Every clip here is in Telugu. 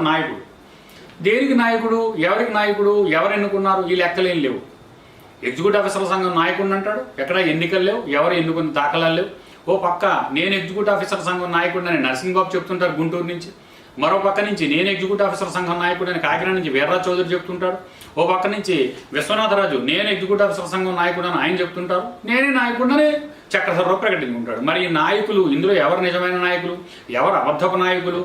నాయకుడు. దేనికి నాయకుడు, ఎవరికి నాయకుడు, ఎవరు ఎన్నుకున్నారు, ఈ లెక్కలేం లేవు. ఎగ్జిక్యూటివ్ ఆఫీసర్ల సంఘం నాయకుడిని అంటాడు, ఎక్కడ ఎన్నికలు లేవు, ఎవరు ఎన్నుకున్న దాఖలాలు లేవు. ఓ పక్క నేను ఎగ్జిక్యూటివ్ ఆఫీసర్ సంఘం నాయకుడిని నరసింహబాబు చెప్తుంటారు గుంటూరు నుంచి, మరో పక్క నుంచి నేను ఎగ్జిక్యూటివ్ ఆఫీసర్ సంఘం నాయకుడిని కాకినాడ నుంచి వీర్రాజు చౌదరి చెప్తుంటాడు, ఓ పక్క నుంచి విశ్వనాథరాజు నేను ఎగ్జిక్యూటివ్ ఆఫీసర్ సంఘం నాయకుడని ఆయన చెప్తుంటారు, నేనే నాయకుడిని చక్రధరరావు ప్రకటించుకుంటాడు. మరి ఈ నాయకులు ఇందులో ఎవరు నిజమైన నాయకులు, ఎవరు అబద్ధపు నాయకులు,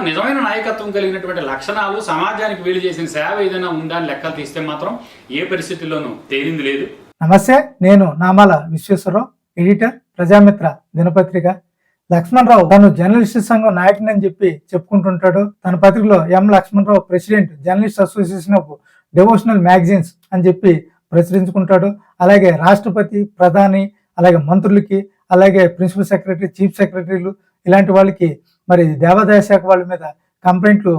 నిజమైన నాయకత్వం కలిగినటువంటి లక్షణాలు, సమాజానికి వీలు చేసిన సేవ ఏదైనా ఉందా అని లెక్కలు తీస్తే మాత్రం ఏ పరిస్థితుల్లోనూ తేలింది లేదు. నమస్తే, నేను నామాల విశ్వేశ్వరరావు, ఎడిటర్, ప్రజామిత్ర దినపత్రిక. లక్ష్మణరావు తను జర్నలిస్ట్ సంఘం నాయకుని అని చెప్పి చెప్పుకుంటుంటాడు. తన పత్రికలో M Lakshmanarao president journalist association of devotional magazines అని చెప్పి ప్రచురించుకుంటాడు. అలాగే రాష్ట్రపతి, ప్రధాని, అలాగే మంత్రులకి, అలాగే ప్రిన్సిపల్ సెక్రటరీ, చీఫ్ సెక్రటరీలు ఇలాంటి వాళ్ళకి మరి దేవాదాయ శాఖ వాళ్ళ మీద కంప్లైంట్లు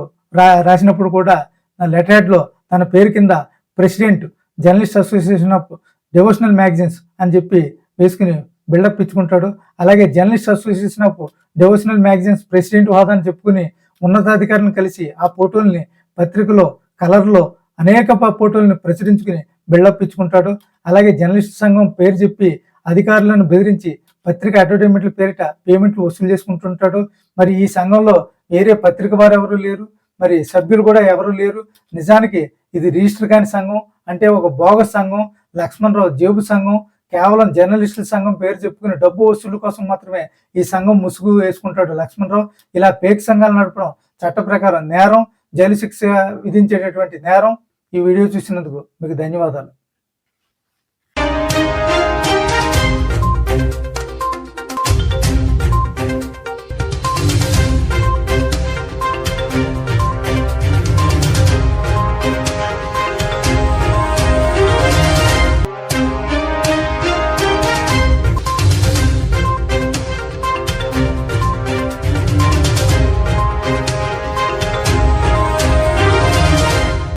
రాసినప్పుడు కూడా లెటర్ హెడ్లో తన పేరు కింద president journalist association of devotional magazines అని చెప్పి వేసుకుని బిల్డప్ ఇచ్చుకుంటాడు. అలాగే journalist association of devotional magazines president హోదాని చెప్పుకుని ఉన్నతాధికారులను కలిసి ఆ ఫోటోల్ని పత్రికలో కలర్లో అనేక ఫోటోల్ని ప్రచురించుకుని బిల్డప్ ఇచ్చుకుంటాడు. అలాగే జర్నలిస్ట్ సంఘం పేరు చెప్పి అధికారులను బెదిరించి పత్రిక అడ్వర్టైజ్మెంట్ల పేరిట పేమెంట్లు వసూలు చేసుకుంటుంటాడు. మరి ఈ సంఘంలో వేరే పత్రిక వారు ఎవరు లేరు, మరి సభ్యులు కూడా ఎవరు లేరు. నిజానికి ఇది రిజిస్టర్ కాని సంఘం, అంటే ఒక బోగస్ సంఘం, లక్ష్మణరావు జేబు సంఘం. కేవలం జర్నలిస్టుల సంఘం పేరు చెప్పుకుని డబ్బు వసూలు కోసం మాత్రమే ఈ సంఘం ముసుగు వేసుకుంటాడు లక్ష్మణరావు. ఇలా పేక్ సంఘాలు నడపడం చట్ట ప్రకారం నేరం, జైలు శిక్ష విధించేటటువంటి నేరం. ఈ వీడియో చూసినందుకు మీకు ధన్యవాదాలు.